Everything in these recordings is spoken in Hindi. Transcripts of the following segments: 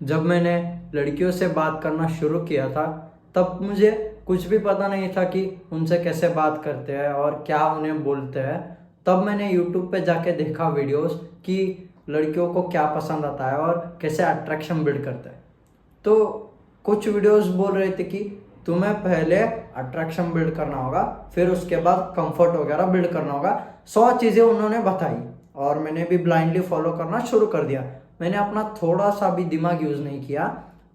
जब मैंने लड़कियों से बात करना शुरू किया था तब मुझे कुछ भी पता नहीं था कि उनसे कैसे बात करते हैं और क्या उन्हें बोलते हैं। तब मैंने यूट्यूब पे जाके देखा वीडियोस कि लड़कियों को क्या पसंद आता है और कैसे अट्रैक्शन बिल्ड करते हैं। तो कुछ वीडियोस बोल रहे थे कि तुम्हें पहले अट्रैक्शन बिल्ड करना होगा, फिर उसके बाद कंफर्ट वगैरह बिल्ड करना होगा। 100 चीज़ें उन्होंने बताई और मैंने भी ब्लाइंडली फॉलो करना शुरू कर दिया। मैंने अपना थोड़ा सा भी दिमाग यूज़ नहीं किया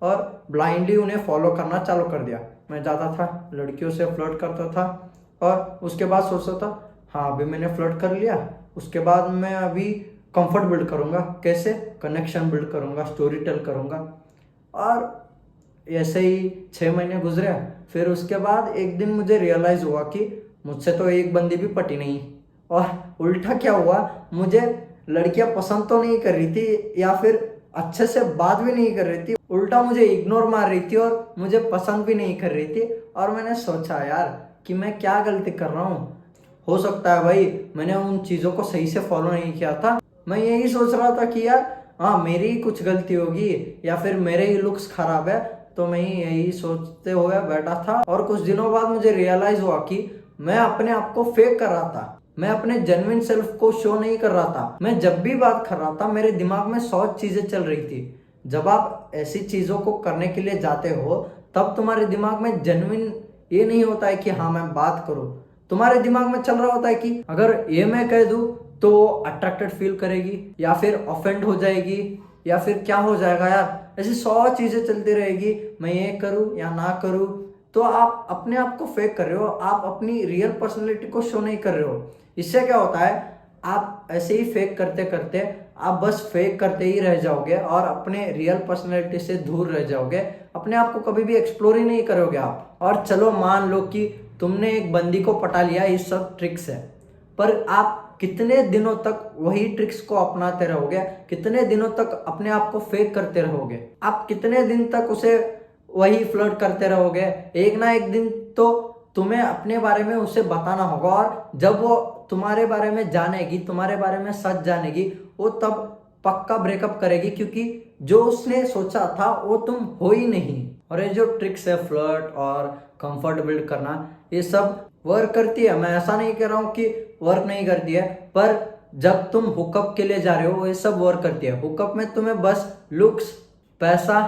और ब्लाइंडली उन्हें फॉलो करना चालू कर दिया। मैं जाता था, लड़कियों से फ्लर्ट करता था और उसके बाद सोचता था हाँ अभी मैंने फ्लर्ट कर लिया, उसके बाद मैं अभी कंफर्ट बिल्ड करूँगा, कैसे कनेक्शन बिल्ड करूँगा, स्टोरी टेल करूँगा। और ऐसे ही 6 महीने गुजरे। फिर उसके बाद एक दिन मुझे रियलाइज़ हुआ कि मुझसे तो एक बंदी भी पटी नहीं। और उल्टा क्या हुआ, मुझे लड़कियां पसंद तो नहीं कर रही थी या फिर अच्छे से बात भी नहीं कर रही थी, उल्टा मुझे इग्नोर मार रही थी और मुझे पसंद भी नहीं कर रही थी। और मैंने सोचा यार कि मैं क्या गलती कर रहा हूँ। हो सकता है भाई मैंने उन चीज़ों को सही से फॉलो नहीं किया था। मैं यही सोच रहा था कि यार हाँ मेरी ही कुछ गलती होगी या फिर मेरे ही लुक्स खराब है। तो मैं यही सोचते हुए बैठा था और कुछ दिनों बाद मुझे रियलाइज हुआ कि मैं अपने आप को फेक कर रहा था। मैं अपने जेन्युइन सेल्फ को शो नहीं कर रहा था। मैं जब भी बात कर रहा था मेरे दिमाग में 100 चीजें चल रही थी। जब आप ऐसी चीजों को करने के लिए जाते हो तब तुम्हारे दिमाग में जेन्युइन ये नहीं होता है कि हाँ मैं बात करूँ। तुम्हारे दिमाग में चल रहा होता है कि अगर ये मैं कह दूं तो अट्रैक्टेड फील करेगी या फिर ऑफेंड हो जाएगी या फिर क्या हो जाएगा यार, ऐसी 100 चीजें चलती रहेगी, मैं ये करूँ या ना करूँ। तो आप अपने आप को फेक कर रहे हो, आप अपनी रियल पर्सनैलिटी को शो नहीं कर रहे हो। इससे क्या होता है, आप ऐसे ही फेक करते करते आप बस फेक करते ही रह जाओगे और अपने रियल पर्सनैलिटी से दूर रह जाओगे। अपने आप को कभी भी एक्सप्लोर ही नहीं करोगे आप। और चलो मान लो कि तुमने एक बंदी को पटा लिया, ये सब ट्रिक्स है, पर आप कितने दिनों तक वही ट्रिक्स को अपनाते रहोगे? कितने दिनों तक अपने आप को फेक करते रहोगे? आप कितने दिन तक उसे वही फ्लर्ट करते रहोगे? एक ना एक दिन तो तुम्हें अपने बारे में उसे बताना होगा और जब वो तुम्हारे बारे में जानेगी, तुम्हारे बारे में सच जानेगी, वो तब पक्का ब्रेकअप करेगी, क्योंकि जो उसने सोचा था वो तुम हो ही नहीं। और ये जो ट्रिक्स है फ्लर्ट और कंफर्ट बिल्ड करना, ये सब वर्क करती है। मैं ऐसा नहीं कह रहा हूँ कि वर्क नहीं करती है, पर जब तुम हुकअप के लिए जा रहे हो ये सब वर्क करती है। हुकअप में तुम्हें बस लुक्स, पैसा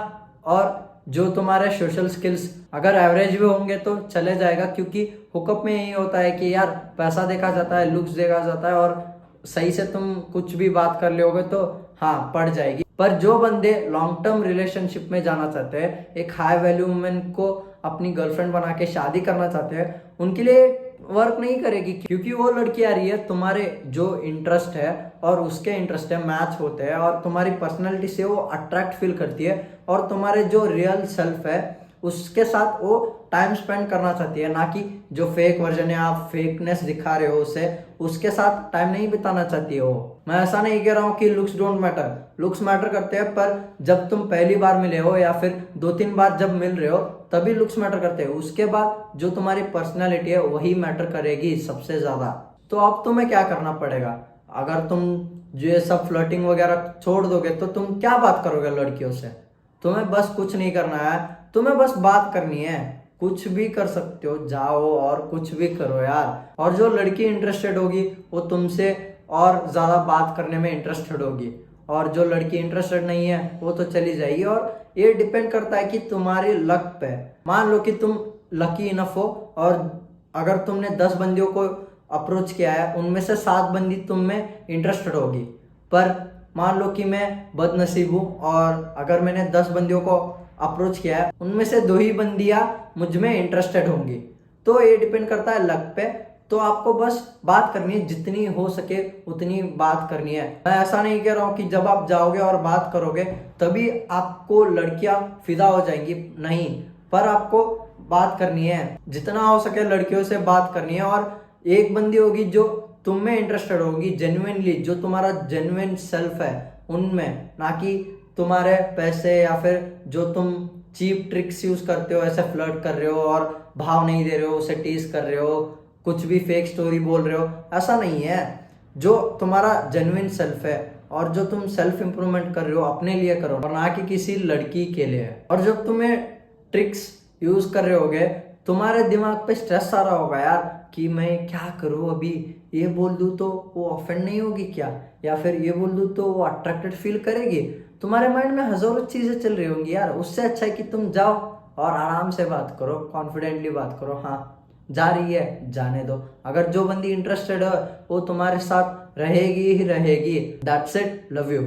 और जो तुम्हारे सोशल स्किल्स अगर एवरेज भी होंगे तो चले जाएगा, क्योंकि हुकअप में यही होता है कि यार पैसा देखा जाता है, लुक्स देखा जाता है और सही से तुम कुछ भी बात कर लोगे तो हाँ पड़ जाएगी। पर जो बंदे लॉन्ग टर्म रिलेशनशिप में जाना चाहते हैं, एक हाई वैल्यू वुमेन को अपनी गर्लफ्रेंड बना के शादी करना चाहते हैं, उनके लिए वर्क नहीं करेगी, क्योंकि वो लड़की आ रही है तुम्हारे जो इंटरेस्ट है और उसके इंटरेस्ट है मैच होते हैं और तुम्हारी पर्सनैलिटी से वो अट्रैक्ट फील करती है और तुम्हारे जो रियल सेल्फ है उसके साथ वो टाइम स्पेंड करना चाहती है, ना कि जो फेक वर्जन है आप फेकनेस दिखा रहे हो उसे, उसके साथ टाइम नहीं बिताना चाहती है वो। मैं ऐसा नहीं कह रहा हूँ कि looks don't matter, looks matter करते हैं, पर जब तुम पहली बार मिले हो या फिर 2-3 बार जब मिल रहे हो तभी लुक्स मैटर करते हैं। उसके बाद जो तुम्हारी पर्सनैलिटी है वही मैटर करेगी सबसे ज्यादा। तो अब तुम्हें क्या करना पड़ेगा, अगर तुम जो ये सब फ्लर्टिंग वगैरह छोड़ दोगे तो तुम क्या बात करोगे लड़कियों से? तुम्हें बस कुछ नहीं करना है, तुम्हें बस बात करनी है। कुछ भी कर सकते हो, जाओ और कुछ भी करो यार। और जो लड़की इंटरेस्टेड होगी वो तुमसे और ज्यादा बात करने में इंटरेस्टेड होगी, और जो लड़की इंटरेस्टेड नहीं है वो तो चली जाएगी। और ये डिपेंड करता है कि तुम्हारी लक पे। मान लो कि तुम लकी इनफ हो और अगर तुमने 10 बंदियों को अप्रोच किया है, उनमें से 7 बंदी तुम में इंटरेस्टेड होगी। पर मान लो कि मैं बदनसीब हूँ और अगर मैंने 10 बंदियों को अप्रोच किया है, उनमें से 2 ही बंदियां मुझ में इंटरेस्टेड होंगी। तो ये डिपेंड करता है लक पे। तो आपको बस बात करनी है, जितनी हो सके उतनी बात करनी है। मैं ऐसा नहीं कह रहा हूँ कि जब आप जाओगे और बात करोगे तभी आपको लड़कियां फिदा हो जाएंगी, नहीं, पर आपको बात करनी है, जितना हो सके लड़कियों से बात करनी है। और एक बंदी होगी जो तुम में इंटरेस्टेड होगी जेन्युइनली, जो तुम्हारा जेन्युइन सेल्फ है उनमें, ना कि तुम्हारे पैसे या फिर जो तुम चीप ट्रिक्स यूज करते हो, ऐसे फ्लर्ट कर रहे हो और भाव नहीं दे रहे हो, उसे टीज कर रहे हो, कुछ भी फेक स्टोरी बोल रहे हो। ऐसा नहीं है। जो तुम्हारा जेन्युइन सेल्फ है और जो तुम सेल्फ इम्प्रूवमेंट कर रहे हो अपने लिए करो और ना कि किसी लड़की के लिए। और जब तुम्हें ट्रिक्स यूज कर रहे होगे तुम्हारे दिमाग पे स्ट्रेस आ रहा होगा यार कि मैं क्या करूँ अभी, ये बोल दूँ तो वो ऑफेंड नहीं होगी क्या, या फिर ये बोल दूँ तो वो अट्रैक्टेड फील करेगी। तुम्हारे माइंड में हजारों चीजें चल रही होंगी यार। उससे अच्छा है कि तुम जाओ और आराम से बात करो, कॉन्फिडेंटली बात करो। हाँ जा रही है जाने दो, अगर जो बंदी इंटरेस्टेड है वो तुम्हारे साथ रहेगी ही रहेगी। That's it, love you.